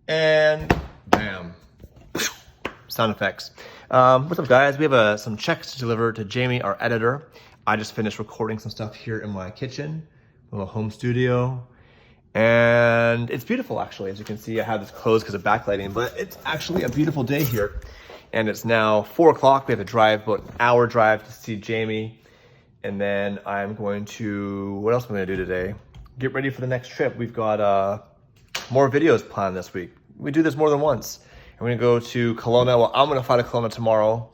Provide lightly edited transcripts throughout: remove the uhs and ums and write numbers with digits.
And bam. Sound effects. What's up, guys? We have some checks to deliver to Jamie, our editor. I just finished recording some stuff here in my kitchen, a little home studio. And it's beautiful, actually. As you can see, I have this closed because of backlighting, but it's actually a beautiful day here. And it's now 4 o'clock. We have to drive about an hour drive to see Jamie. And then I'm going to, what else am I gonna do today? Get ready for the next trip. We've got more videos planned this week. We do this more than once. And we're gonna go to Kelowna. Well, I'm gonna fly to Kelowna tomorrow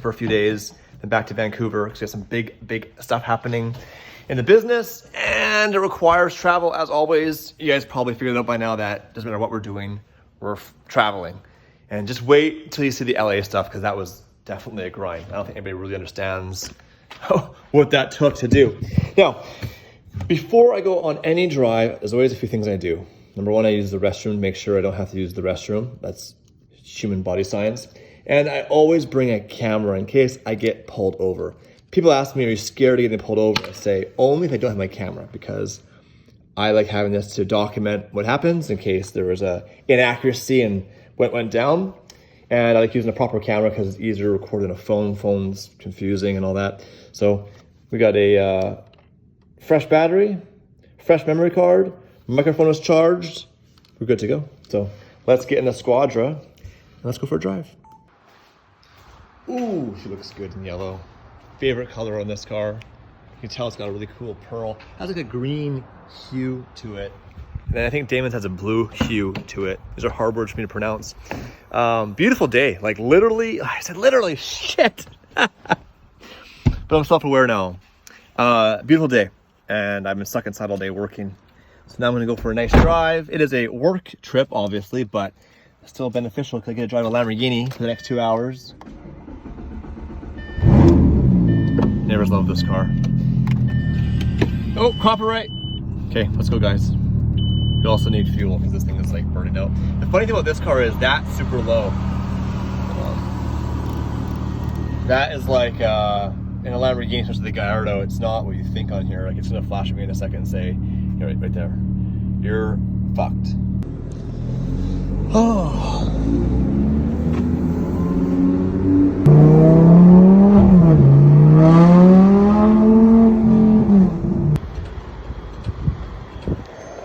for a few days, then back to Vancouver, because we have some big stuff happening in the business, and it requires travel as always. You guys probably figured it out by now that doesn't matter what we're doing, we're traveling. And just wait till you see the LA stuff, because that was definitely a grind. I don't think anybody really understands what that took to do. Now, before I go on any drive, there's always a few things I do. Number one, I use the restroom to make sure I don't have to use the restroom. That's human body science. And I always bring a camera in case I get pulled over. People ask me, are you scared of getting pulled over? I say, only if I don't have my camera, because I like having this to document what happens in case there was a inaccuracy and went down. And I like using a proper camera because it's easier to record than a phone. Phone's confusing and all that. So we got a fresh battery, fresh memory card, microphone is charged. We're good to go. So let's get in the Squadra and let's go for a drive. Ooh, she looks good in yellow. Favorite color on this car. You can tell it's got a really cool pearl. It has like a green hue to it. And then I think Damon's has a blue hue to it. These are hard words for me to pronounce. Beautiful day. Like literally, I said literally, shit. But I'm self-aware now. Beautiful day. And I've been stuck inside all day working. So now I'm gonna go for a nice drive. It is a work trip, obviously, but still beneficial because I get to drive a Lamborghini for the next 2 hours. Neighbors love this car. Oh, copyright. Okay, let's go, guys. You also need fuel because this thing is like burning out. The funny thing about this car is that's super low. That is like in a Lamborghini, especially the Gallardo, it's not what you think on here. Like it's gonna flash at me in a second and say, you're right there. You're fucked. Oh.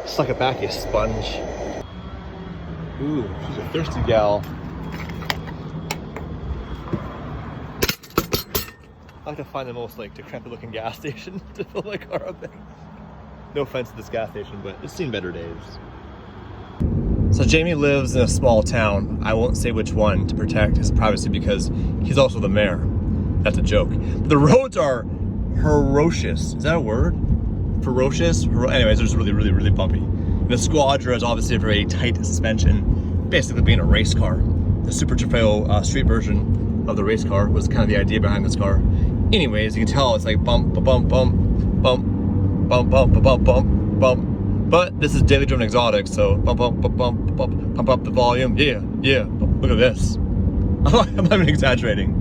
Suck it back, you sponge. Ooh, she's a thirsty gal. I like to find the most like decrepit looking gas station to fill my car up in. No offense to this gas station, but it's seen better days. So Jamie lives in a small town. I won't say which one to protect his privacy because he's also the mayor. That's a joke. But the roads are ferocious. Is that a word? Ferocious? Anyways, they're just really bumpy. And the Squadra is obviously a very tight suspension, basically being a race car. The Super Trofeo street version of the race car was kind of the idea behind this car. Anyways, you can tell it's like bump, bump, bump, bump, bump, bump, bump, bump, bump. But this is daily driven exotic, so bump, bump, bump, bump, bump, pump up the volume. Yeah. Look at this. I'm not even exaggerating.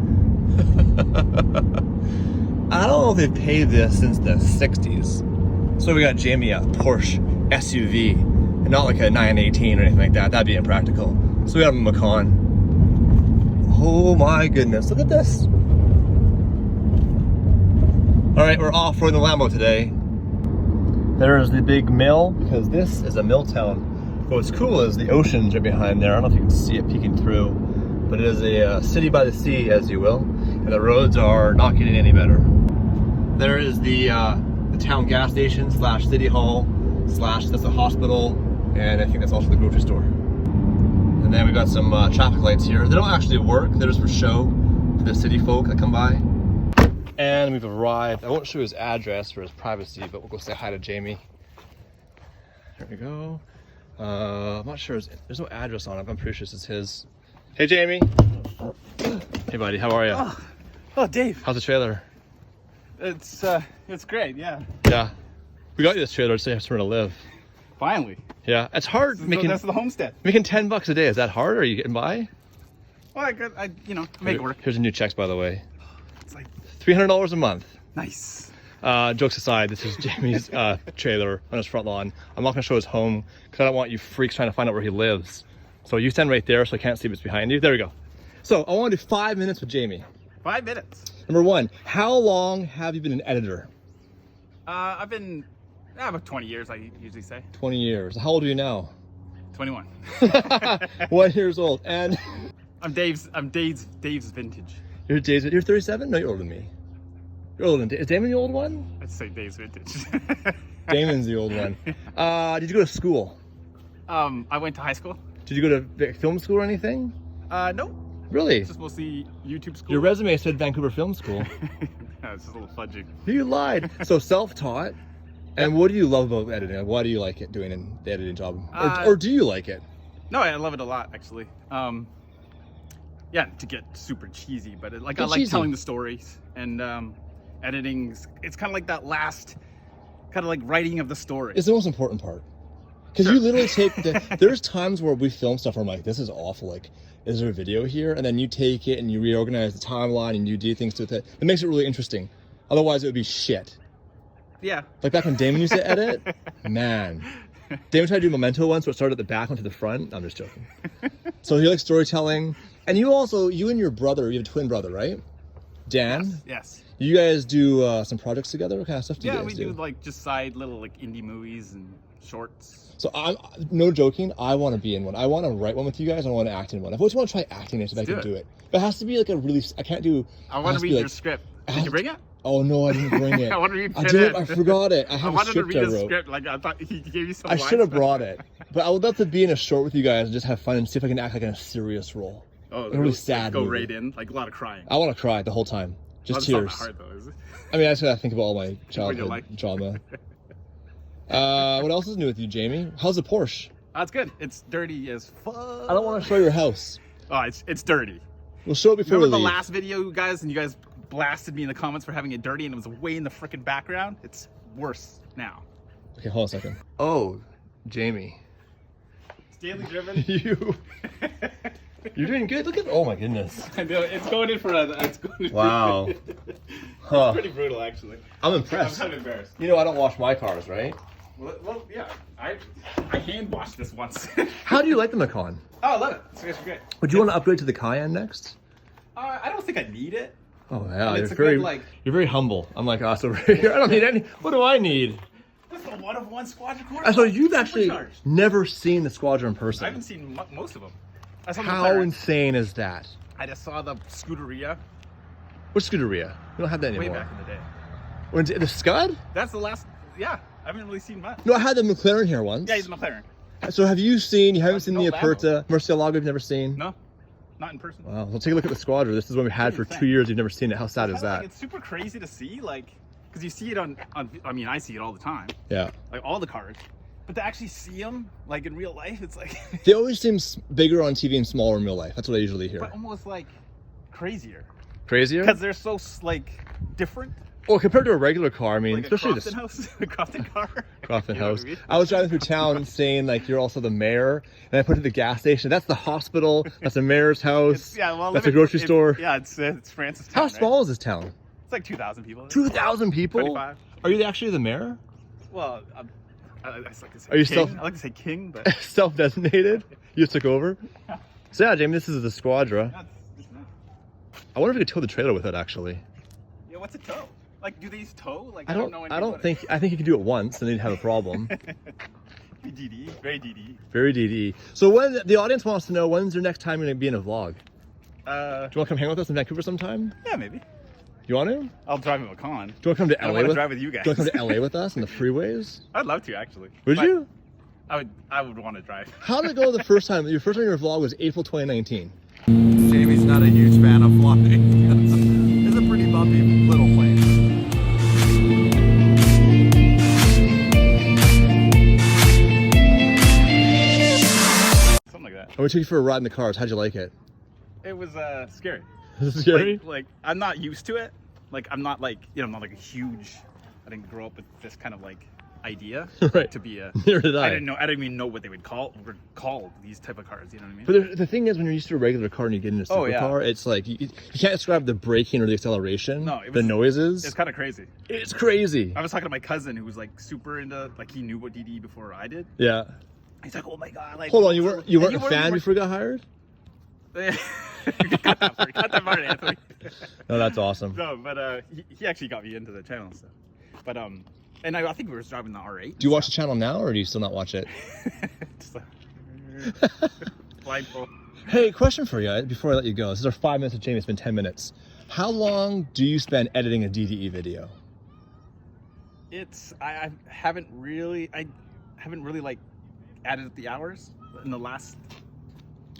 I don't know if they've paved this since the 60s. So we got Jamie a Porsche SUV, and not like a 918 or anything like that. That'd be impractical. So we have a Macan. Oh my goodness, look at this. All right, we're off-roading the Lambo today. There's the big mill, because this is a mill town. But what's cool is the ocean's right behind there. I don't know if you can see it peeking through, but it is a city by the sea, as you will. And the roads are not getting any better. There is the town gas station slash city hall slash that's a hospital, and I think that's also the grocery store. And then we got some traffic lights here. They don't actually work, they're just for show for the city folk that come by. And we've arrived. I won't show his address for his privacy, but we'll go say hi to Jamie. There we go. I'm not sure, there's no address on it, but I'm pretty sure this is his. Hey Jamie. Hey buddy, how are you? Oh Dave. How's the trailer? It's great, yeah. Yeah. We got you this trailer so you have somewhere to live. Finally. Yeah, it's hard making. That's the homestead. Making $10 a day. Is that hard? Or are you getting by? Well, I make it work. Here's your new checks, by the way. It's like $300 a month. Nice. Jokes aside, this is Jamie's trailer on his front lawn. I'm not gonna show his home because I don't want you freaks trying to find out where he lives. So you stand right there so I can't see what's behind you. There we go. So I want to do 5 minutes with Jamie. 5 minutes. Number one, how long have you been an editor? I've been about 20 years, I usually say. 20 years. How old are you now? 21. 1 year old. And I'm Dave's vintage. you're 37? No, you're older than me. You're older than Dave. Is Damon the old one? I'd say Dave's vintage. Damon's the old one. Did you go to school? I went to high school. Did you go to film school or anything? No. Really? Just mostly YouTube school. Your resume said Vancouver Film School. No, it's just a little fudgy. You lied. So self-taught. And what do you love about editing? Like, why do you like it doing the editing job? Or do you like it? No, I love it a lot actually. Yeah, to get super cheesy, but I like telling the stories and editing. It's kind of like that last, kind of like writing of the story. It's the most important part. Because you literally take there's times where we film stuff where I'm like, this is awful. Like, is there a video here? And then you take it and you reorganize the timeline and you do things with it. It makes it really interesting. Otherwise, it would be shit. Yeah. Like back when Damon used to edit, man. Damon tried to do Memento once, so it started at the back, went to the front. I'm just joking. So he likes storytelling. And you and your brother, you have a twin brother, right? Dan? Yes. You guys do some projects together? What kind of stuff do you guys do? Yeah, we do like just side little like indie movies and shorts. So I'm no joking, I want to be in one. I want to write one with you guys. I want to act in one. I've always want to try acting if I can do it. But it has to be like a really, I can't do. I want to read your script. Did you bring it? Oh no, I didn't bring it. I want to read it. I forgot it. I have wanted to read I a wrote. script. Like I thought he gave you some. I should have brought it. But I would love to be in a short with you guys and just have fun and see if I can act like in a serious role. Oh, a really sad go movie. Right in, like a lot of crying. I want to cry the whole time. Just well, tears. It's not hard though, is it? I mean, I just gotta think about all my childhood drama. What else is new with you, Jamie? How's the Porsche? That's good. It's dirty as fuck. I don't want to show your house. Oh, it's dirty. We'll show it before we leave. Remember the last video, guys, and you guys blasted me in the comments for having it dirty and it was way in the freaking background? It's worse now. Okay, hold on a second. Oh, Jamie. It's daily driven. You're doing good. Look at, oh my goodness. I know, it's going in for Wow. It's pretty brutal, actually. I'm impressed. I'm kind of embarrassed. You know I don't wash my cars, right? Well, yeah. I hand washed this once. How do you like the Macan? Oh, I love it. It's actually great. Would you want to upgrade to the Cayenne next? I don't think I need it. Oh yeah, you're very humble. I'm like us over here. I don't need any. What do I need? That's a one of one Squadron core. So you've actually never seen the Squadron in person. I haven't seen most of them. I saw How insane is that? I just saw the Scuderia. Which Scuderia? We don't have that anymore. Way back in the day. When, the Scud? That's the last. Yeah, I haven't really seen much. No, I had the McLaren here once. Yeah, he's a McLaren. So have you seen? You haven't seen the Aperta, Murcielago? You've never seen? No, not in person. Wow. Well, take a look at the Squadron. This is one we had for 2 years. You've never seen it. How sad is that? Like, it's super crazy to see, like, because you see it on. I mean, I see it all the time. Yeah. Like all the cars. But to actually see them, like in real life, it's like... They always seem bigger on TV and smaller in real life. That's what I usually hear. But almost like crazier. Crazier? Because they're so like different. Well, compared to a regular car, I mean, like especially a Crofton car. Crofton You know house. what I mean? I was driving through town saying like you're also the mayor, and I put it at the gas station. That's the hospital. That's the mayor's house. That's a grocery store. Yeah, it's Francis town. How small is this town? It's like 2,000 people. 2,000 people? 25. Are you actually the mayor? Well, I like to say Are you king. I like to say king, but self-designated? You just took over. So yeah, Jamie, this is the Squadra. Yeah, it's nice. I wonder if we could tow the trailer with it actually. Yeah, what's a tow? Like, do these tow? Like, I don't know. I think you can do it once and then you'd have a problem. DDE, very DDE. Very DDE. So when the audience wants to know, when's your next time you're gonna be in a vlog? Do you want to come hang with us in Vancouver sometime? Yeah, maybe. You want to? I'll drive a Macan. Do you want to come to LA? I want to drive with you guys. Do you want to come to LA with us on the freeways? I'd love to actually. Would you? I would want to drive. How did it go the first time? Your first time in your vlog was April 2019. Jamie's not a huge fan of flying. It's a pretty bumpy little plane. Something like that. And we took you for a ride in the cars. How'd you like it? It was scary. Is it scary? Like I'm not used to it. Like I'm not like I'm not like a huge. I didn't grow up with this kind of like idea Right. to be a. Neither did I. I didn't even know what they would call these type of cars. You know what I mean? But the thing is, when you're used to a regular car and you get into a supercar, it's like you can't describe the braking or the acceleration. No, the noises. It's kind of crazy. It's crazy. I was talking to my cousin who was like super into, like, he knew what DDE before I did. Yeah. He's like, oh my god, like. Hold on, you weren't a fan before you got hired? cut that part, Anthony. No, that's awesome. No, but he actually got me into the channel stuff. But and I think we were driving the R8. Do you watch the channel now, or do you still not watch it? Just like, blindfold. Hey, question for you before I let you go. This is our 5 minutes with Jamie. It's been 10 minutes. How long do you spend editing a DDE video? I haven't really like added the hours in the last.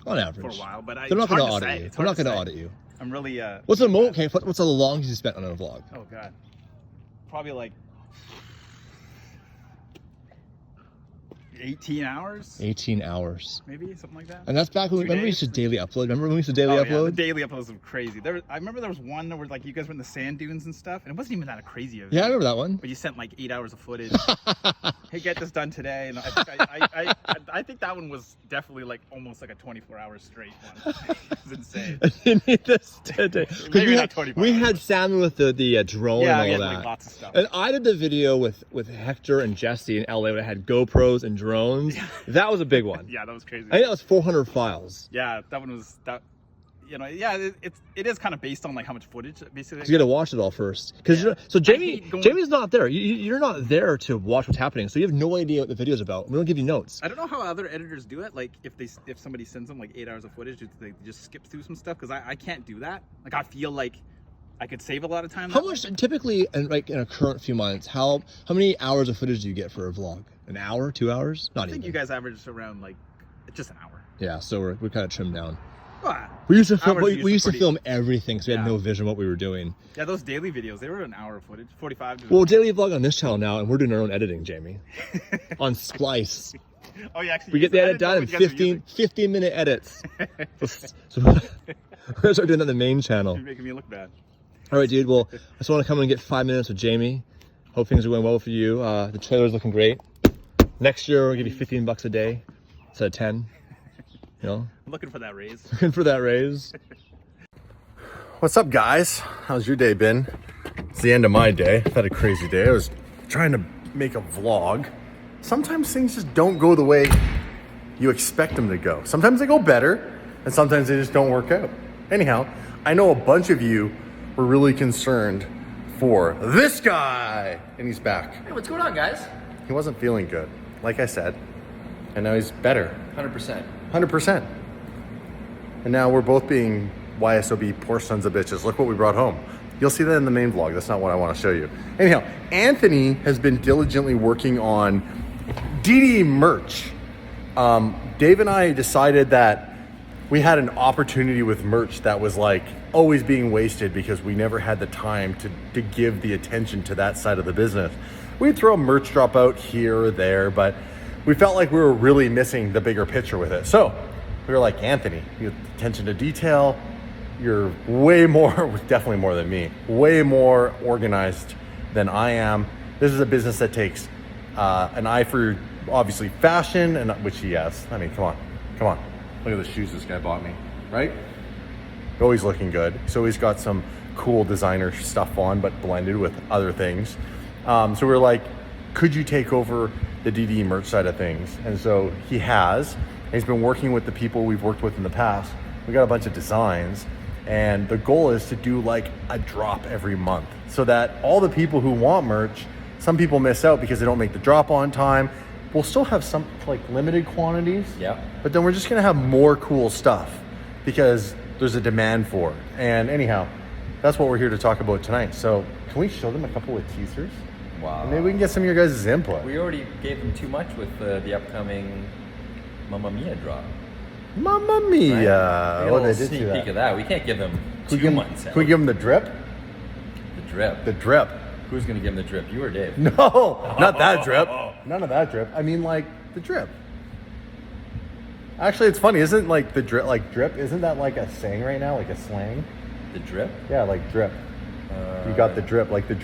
On average. For a while, but they're not going to audit you. They're not going to audit you. I'm really What's the most? Okay, what's the longest you spent on a vlog? Oh god, probably like 18 hours. 18 hours. Maybe something like that. And that's back when remember we used to daily upload. Remember when we used to daily upload? Yeah, the daily uploads were crazy. I remember there was one where like you guys were in the sand dunes and stuff, and it wasn't even that crazy. Yeah, I remember that one. But you sent like 8 hours of footage. Hey, get this done today, and I think that one was definitely like almost like a 24 hours straight one. It was insane. You need this today. Maybe not 24 we hours. had Sam with the drone and all yeah, that. like lots of stuff. And I did the video with Hector and Jesse in LA when I had GoPros and drones. That was a big one. Yeah, that was crazy. I think that was 400 files. Yeah, that one was that. You know, yeah, it is kind of based on like how much footage basically. You got to watch it all first, because so Jamie's not there. You're not there to watch what's happening, so you have no idea what the video's about. We don't give you notes. I don't know how other editors do it. Like if somebody sends them like 8 hours of footage, do they just skip through some stuff? Because I can't do that. Like I feel like I could save a lot of time. How much typically, in a current few months, how many hours of footage do you get for a vlog? An hour, 2 hours? Not even. I think you guys average around like just an hour. Yeah, so we're kind of trimmed down. Well, We used to film everything, so we had no vision what we were doing. Yeah, those daily videos, they were an hour of footage, 45 to Well, daily vlog on this channel now, and we're doing our own editing, Jamie. On Splice. Oh, yeah, actually. We get the edit done in 15-minute edits. So we're gonna start doing that on the main channel. You're making me look bad. All right, dude. Well, I just want to come and get 5 minutes with Jamie. Hope things are going well for you. The trailer's looking great. Next year, we'll give you $15 a day instead of 10. You know? I'm looking for that raise. Looking for that raise. What's up, guys? How's your day been? It's the end of my day. I've had a crazy day. I was trying to make a vlog. Sometimes things just don't go the way you expect them to go. Sometimes they go better, and sometimes they just don't work out. Anyhow, I know a bunch of you were really concerned for this guy, and he's back. Hey, what's going on, guys? He wasn't feeling good, like I said, and now he's better. 100%. 100%. And now we're both being YSOB poor sons of bitches. Look what we brought home. You'll see that in the main vlog. That's not what I want to show you. Anyhow, Anthony has been diligently working on DDE merch. Dave and I decided that we had an opportunity with merch that was like always being wasted because we never had the time to give the attention to that side of the business. We'd throw a merch drop out here or there, but we felt like we were really missing the bigger picture with it. So we were like, Anthony, you have attention to detail. You're way more, definitely more than me, way more organized than I am. This is a business that takes an eye for obviously fashion, and which he has. I mean, come on. Look at the shoes this guy bought me, right? Always looking good. He's always got some cool designer stuff on, but blended with other things. So we're like, could you take over the DDE merch side of things? And so he has, and he's been working with the people we've worked with in the past. We got a bunch of designs, and the goal is to do like a drop every month so that all the people who want merch, some people miss out because they don't make the drop on time. We'll still have some like limited quantities, but then we're just gonna have more cool stuff because there's a demand for it. And anyhow, that's what we're here to talk about tonight. So can we show them a couple of teasers? Wow. And maybe we can get some of your guys' input. We already gave them too much with the upcoming Mamma Mia drop. Mamma Mia! Right? Oh, A little they did sneak do that. peek of that. We can't give them Can we 2 give months. Can we give them the drip? The drip. The drip. Who's gonna give them the drip? You or Dave? No, not that drip. None of that drip. I mean, like the drip. Actually, it's funny, isn't like the drip? Like drip, isn't that like a saying right now, like a slang? The drip? Yeah, like drip. You got the drip, like the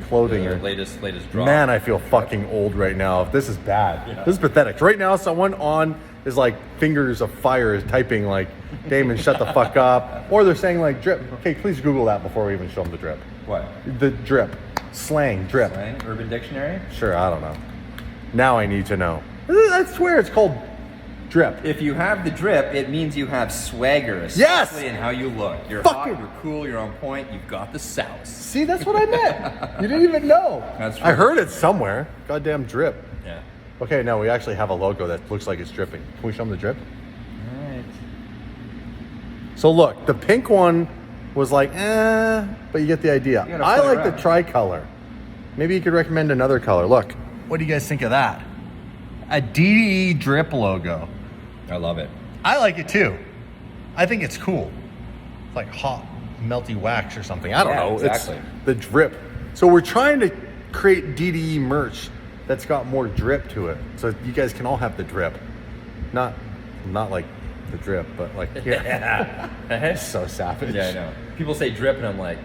clothing. The or latest drop. Man, I feel fucking old right now. This is bad. Yeah. This is pathetic. Right now, someone on is like fingers of fire is typing like, Damon, shut the fuck up. Or they're saying like drip. Okay, please Google that before we even show them the drip. What? The drip. Slang, drip. Slang? Urban Dictionary? Sure, I don't know. Now I need to know. I swear it's called drip. If you have the drip, it means you have swagger, especially in how you look. You're hot, you're cool, you're on point, you've got the sauce. See, that's what I meant. You didn't even know. That's true. I heard it somewhere. Goddamn drip. Yeah. Okay, now we actually have a logo that looks like it's dripping. Can we show them the drip? All right. So look, the pink one was like, but you get the idea. I like the tricolor. Maybe you could recommend another color. Look, what do you guys think of that? A DDE drip logo. I love it. I like it too. I think it's cool. It's like hot, melty wax or something. I don't know. Exactly. It's the drip. So we're trying to create DDE merch that's got more drip to it. So you guys can all have the drip. Not like the drip, but like, yeah. It's so savage. Yeah, I know. People say drip and I'm like,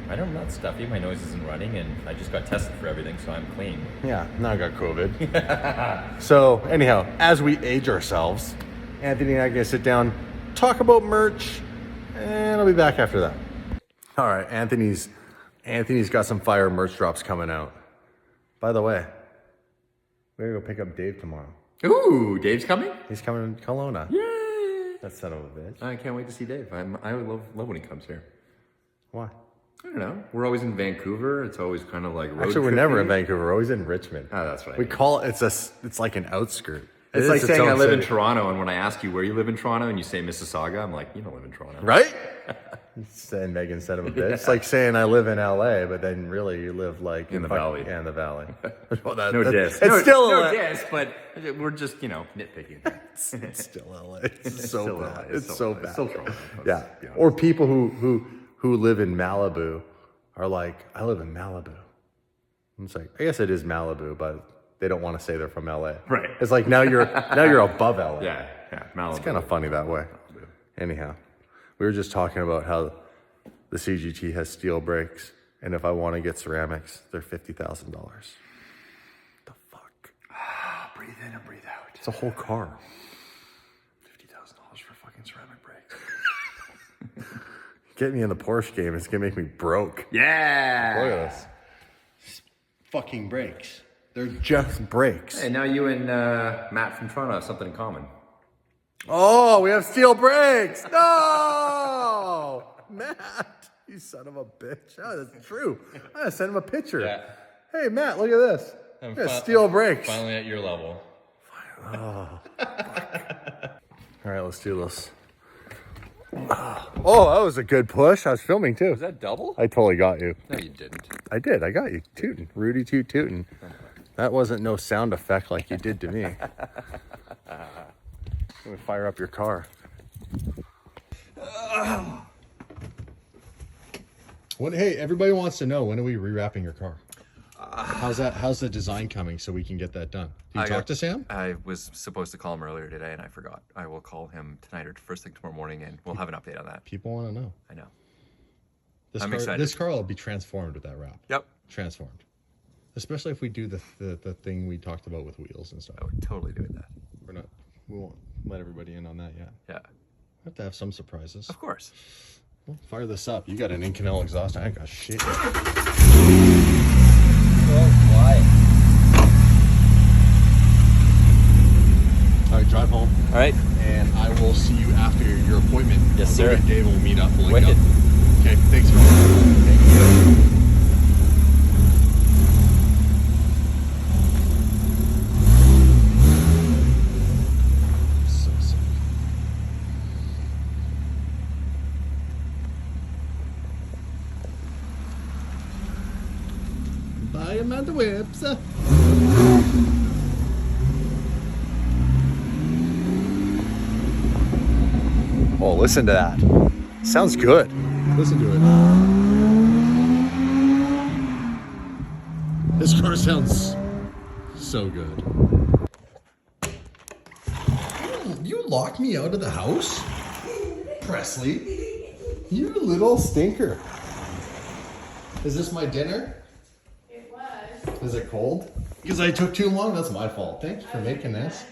I don't know, it's stuffy. My nose isn't running and I just got tested for everything, so I'm clean. Yeah, now I got COVID. So anyhow, as we age ourselves, Anthony and I are gonna sit down, talk about merch, and I'll be back after that. All right, Anthony's got some fire merch drops coming out. By the way, we're gonna go pick up Dave tomorrow. Ooh, Dave's coming? He's coming to Kelowna. Yay! That son of a bitch. I can't wait to see Dave. I love when he comes here. Why? I don't know. We're always in Vancouver. It's always kind of like road Actually, we're never in trippy. Vancouver. We're always in Richmond. Oh, that's right. We call it, it's like an outskirt. It's like saying I live in city. Toronto, and when I ask you where you live in Toronto, and you say Mississauga, I'm like, you don't live in Toronto. Right? Saying Megan son of a bitch. It's like saying I live in LA, but then really you live like In the valley. Yeah, in the valley. No diss. It's still no LA. diss, but we're just, nitpicking. It's still LA. It's so still bad. LA. It's so bad. It's still Toronto. Yeah. Or people who live in Malibu are like, I live in Malibu. And it's like, I guess it is Malibu, but they don't want to say they're from LA. Right. It's like now you're above LA. Yeah, Malibu. It's kind of funny that way. Anyhow, we were just talking about how the CGT has steel brakes, and if I want to get ceramics, they're $50,000. The fuck? Breathe in and breathe out. It's a whole car. $50,000 for fucking ceramic brakes. Get me in the Porsche game. It's gonna make me broke. Yeah. Look at this. Fucking brakes. They're just brakes. Hey, now you and Matt from Toronto have something in common. Oh, we have steel brakes. No, Matt, you son of a bitch. Oh, that's true. I gotta send him a picture. Yeah. Hey, Matt, look at this. Yeah, steel brakes. Finally at your level. Oh, all right, let's do this. Oh, that was a good push. I was filming too. Was that double? I totally got you. No, you didn't. I did. I got you. Tootin'. Rudy toot tootin'. That wasn't no sound effect like you did to me. Let me fire up your car. Hey, everybody wants to know, when are we rewrapping your car? How's the design coming so we can get that done? Did you talk to Sam? I was supposed to call him earlier today and I forgot. I will call him tonight or first thing tomorrow morning and we'll have an update on that. People want to know. I know. I'm excited. This car will be transformed with that wrap. Yep. Transformed. Especially if we do the thing we talked about with wheels and stuff. I would totally do that. We won't let everybody in on that yet. Yeah. We have to have some surprises. Of course. Well, fire this up. You got an Inconel exhaust. I ain't got shit. All right, drive home. All right. And I will see you after your appointment. Yes, I'll go sir. get Dave and we'll meet up. We'll link Wicked. up. Okay, thanks, man. Thank you. So sick. Bye, MadWhips. Oh, listen to that. Sounds good. Listen to it. This car sounds so good. You locked me out of the house? Presley? You little stinker. Is this my dinner? It was. Is it cold? Because I took too long? That's my fault. Thank you for making this.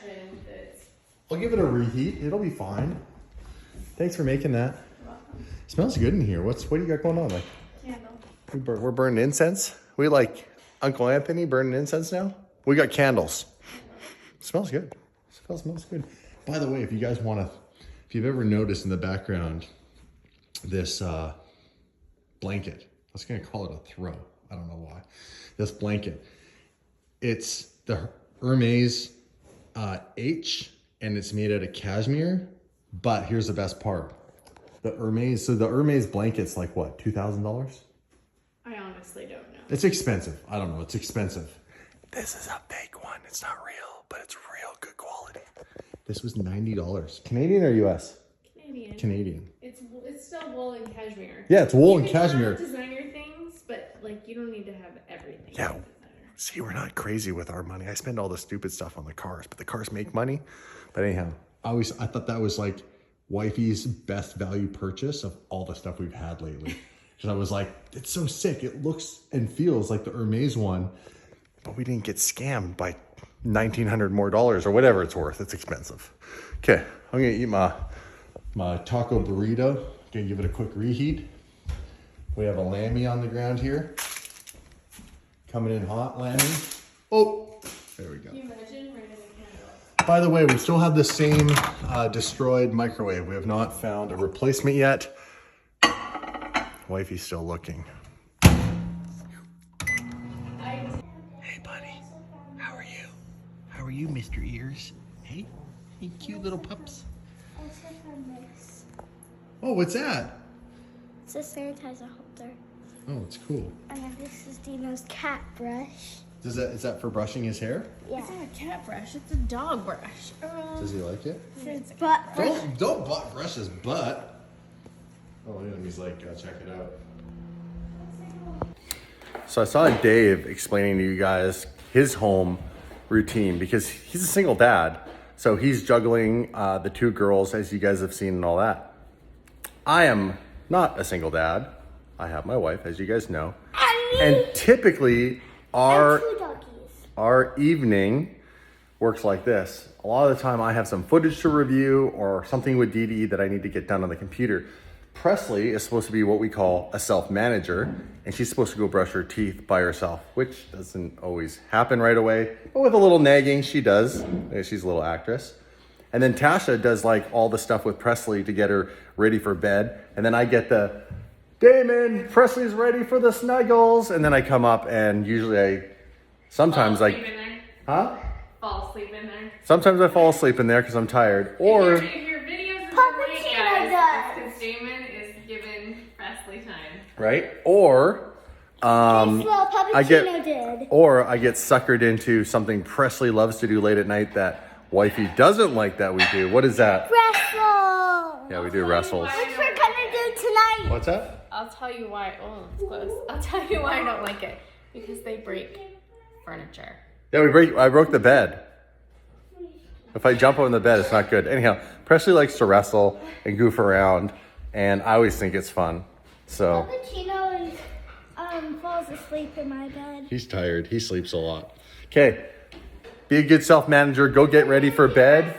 I'll give it a reheat. It'll be fine. Thanks for making that. It smells good in here. What do you got going on? Like, Candle. we're burning incense. We like Uncle Anthony burning incense now. We got candles. It smells good. It smells good. By the way, if you guys want to, if you've ever noticed in the background, this blanket, I was going to call it a throw. I don't know why. This blanket, it's the Hermes H, and it's made out of cashmere. But here's the best part. The Hermes blanket's like what, $2,000? I honestly don't know. It's expensive. I don't know. It's expensive. This is a fake one. It's not real, but it's real good quality. This was $90. Canadian or US? Canadian. Canadian. It's still wool and cashmere. Yeah, it's wool and You can cashmere. have designer things, but like you don't need to have everything. Yeah. Designer. See, we're not crazy with our money. I spend all the stupid stuff on the cars, but the cars make money. But anyhow, I thought that was like wifey's best value purchase of all the stuff we've had lately. Because I was like, it's so sick. It looks and feels like the Hermes one, but we didn't get scammed by $1,900 more or whatever it's worth. It's expensive. Okay, I'm gonna eat my taco burrito. Gonna give it a quick reheat. We have a lammy on the ground here. Coming in hot, lammy. Oh, there we go. Can you imagine right in the candle? By the way, we still have the same destroyed microwave. We have not found a replacement yet. Wifey's still looking. Hey, buddy. How are you? How are you, Mr. Ears? Hey, hey, cute little pups. Oh, what's that? It's a sanitizer holder. Oh, it's cool. And then this is Dino's cat brush. Is that for brushing his hair? Yeah. It's not a cat brush, it's a dog brush. Does he like it? It's butt brush. Don't brush his butt. Oh, yeah, he's like, check it out. So I saw Dave explaining to you guys his home routine because he's a single dad. So he's juggling the two girls, as you guys have seen and all that. I am not a single dad. I have my wife, as you guys know. And typically our evening works like this. A lot of the time I have some footage to review or something with DDE that I need to get done on the computer. Presley is supposed to be what we call a self-manager, and she's supposed to go brush her teeth by herself, which doesn't always happen right away, but with a little nagging, she does. She's a little actress. And then Tasha does like all the stuff with Presley to get her ready for bed, and then I get the, Damon, Presley's ready for the snuggles, and then I come up and usually sometimes Fall asleep in there. Fall asleep in there. Sometimes I fall asleep in there because I'm tired, or... If your videos are great, guys, because Damon is giving Presley time. Right? Or I get suckered into something Presley loves to do late at night that wifey doesn't like that we do. What is that? Wrestle. Yeah, we do wrestles. Which we're gonna do tonight. What's that? I'll tell you why. Oh, it's close. I'll tell you why I don't like it. Because they break furniture. Yeah, I broke the bed. If I jump on the bed, it's not good. Anyhow, Presley likes to wrestle and goof around, and I always think it's fun. So Puppuccino falls asleep in my bed. he's tired. He sleeps a lot. Okay, be a good self-manager. Go get ready for bed,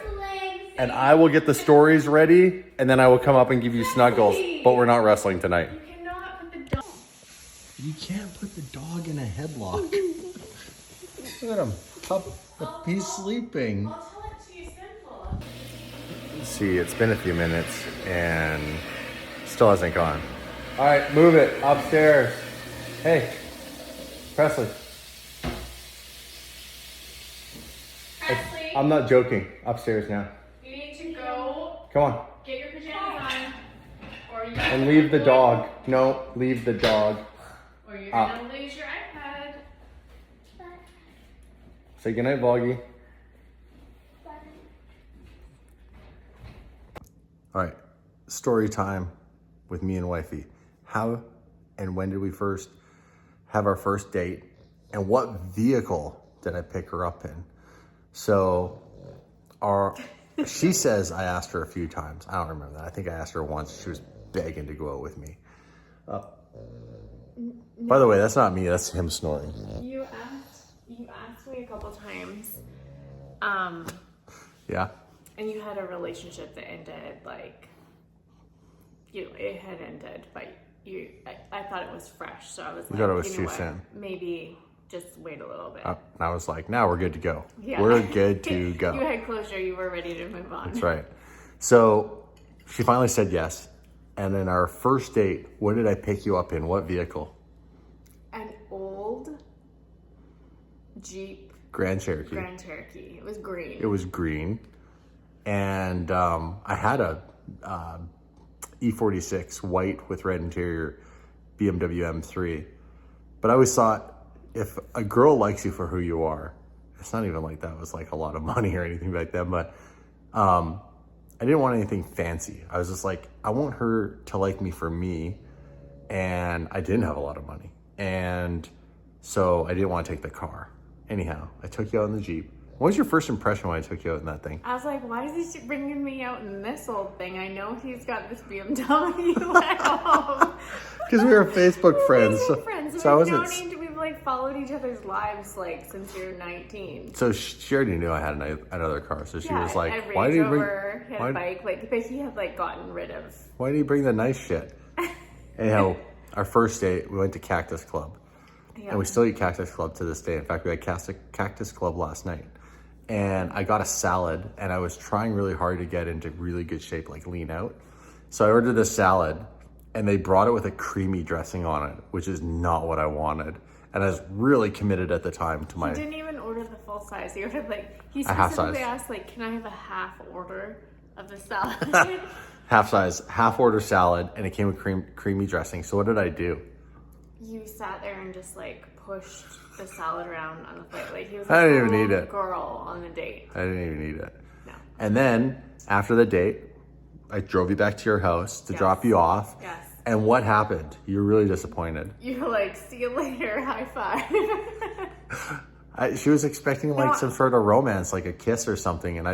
and I will get the stories ready, and then I will come up and give you snuggles. But we're not wrestling tonight. You cannot put the dog. You can't put the dog in a headlock. Look at him. He's sleeping. I'll tell it to you simple. See, it's been a few minutes and still hasn't gone. All right, move it upstairs. Hey, Presley. Presley, I'm not joking. Upstairs now. you need to go Come on. get your pajamas on. Or you And leave the dog. No, leave the dog. Or you're gonna lose your iPad. Say goodnight, Vloggy. All right, story time with me and wifey. How and when did we first have our first date? And what vehicle did I pick her up in? So she says I asked her a few times. I don't remember that. I think I asked her once. She was begging to go out with me. No. By the way, that's not me. That's him snoring. You asked me a couple times. Yeah. And you had a relationship that ended, like, it had ended, but I thought it was fresh, so I was like, thought it was you know too what? soon. Maybe just wait a little bit. And I was like, now we're good to go. Yeah. We're good to go. You had closure. You were ready to move on. That's right. So she finally said yes. And then our first date, what did I pick you up in? What vehicle? An old Jeep Grand Cherokee. Grand Cherokee. It was green. It was green. And I had a E46 white with red interior BMW M3. But I always thought, if a girl likes you for who you are, it's not even like that was like a lot of money or anything like that, but I didn't want anything fancy. I was just like, I want her to like me for me, and I didn't have a lot of money. And so I didn't want to take the car. Anyhow, I took you out in the Jeep. What was your first impression when I took you out in that thing? I was like, why is he bringing me out in this old thing? I know he's got this BMW at home. Because we were Facebook friends. So I was we've like followed each other's lives like since you're 19. So she already knew I had another car. So she was like, Range why did you bring? Rover, he had a bike, like, but he had like gotten rid of. Why did you bring the nice shit? Anyhow, our first date, we went to Cactus Club. Yeah. And we still eat Cactus Club to this day. In fact, we had Cactus Club last night. And I got a salad, and I was trying really hard to get into really good shape, like lean out. So I ordered a salad, and they brought it with a creamy dressing on it, which is not what I wanted. And I was really committed at the time to my... He didn't even order the full size. He ordered like, he specifically asked like, can I have a half order of the salad? Half size, half order salad, and it came with creamy dressing. So what did I do? You sat there and just like pushed the salad around on the plate. Like he was I like didn't even need it. Girl on the date. I didn't even need it. No. And then after the date, I drove you back to your house to drop you off. Yes. And what happened? You were really disappointed. You were like, see you later, high five. She was expecting like some sort of romance, like a kiss or something. And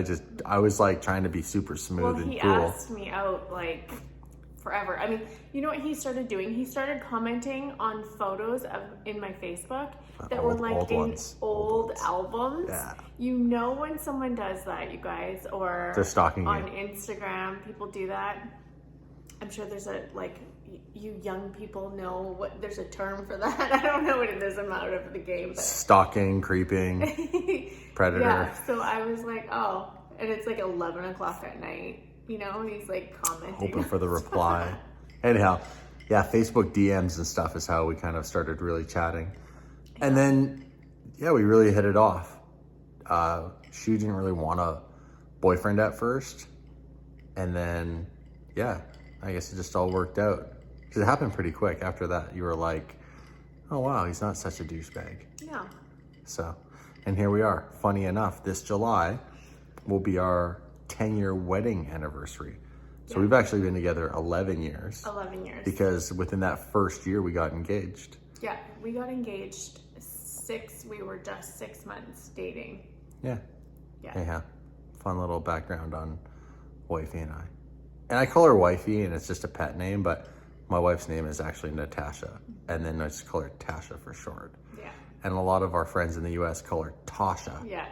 I was like trying to be super smooth and cool. He asked me out like forever. I mean, you know what he started doing? He started commenting on photos in my Facebook that were like in old albums. Yeah. You know when someone does that, you guys, or they're stalking on you. Instagram, people do that. I'm sure there's you young people know there's a term for that. I don't know what it is. I'm out of the game. But. Stalking, creeping, predator. Yeah, so I was like, oh, and it's like 11 o'clock at night. You know, and he's like commenting. Hoping for the reply. Anyhow, yeah, Facebook DMs and stuff is how we kind of started really chatting. Yeah. And then, yeah, we really hit it off. She didn't really want a boyfriend at first. And then, yeah, I guess it just all worked out. Because it happened pretty quick after that. You were like, oh, wow, he's not such a douchebag. Yeah. So, and here we are. Funny enough, this July will be our 10-year wedding anniversary. So we've actually been together 11 years. 11 years. Because within that first year, we got engaged. Yeah, we got engaged we were just 6 months dating. Yeah. Yeah. Anyhow, fun little background on wifey and I. And I call her wifey, and it's just a pet name, but my wife's name is actually Natasha. And then I just call her Tasha for short. Yeah. And a lot of our friends in the US call her Tasha. Yeah.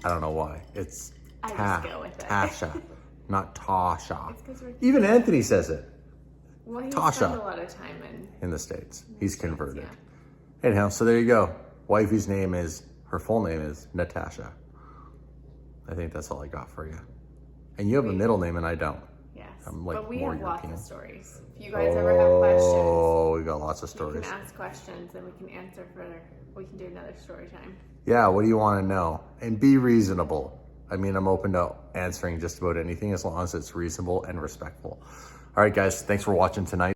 I don't know why. It's I just go with it. Tasha, not Tasha. It's 'cause we're Even Anthony says it. Well, he Tasha. spent a lot of time in the States. He's converted. Yeah. Anyhow, so there you go. Wifey's her full name is Natasha. I think that's all I got for you. And you have a middle name and I don't. Yes. I'm like but we more have European. lots of stories. If you guys ever have questions. Oh, we got lots of You stories. can ask questions and we can answer further. We can do another story time. Yeah, what do you want to know? And be reasonable. I mean, I'm open to answering just about anything as long as it's reasonable and respectful. All right, guys, thanks for watching tonight.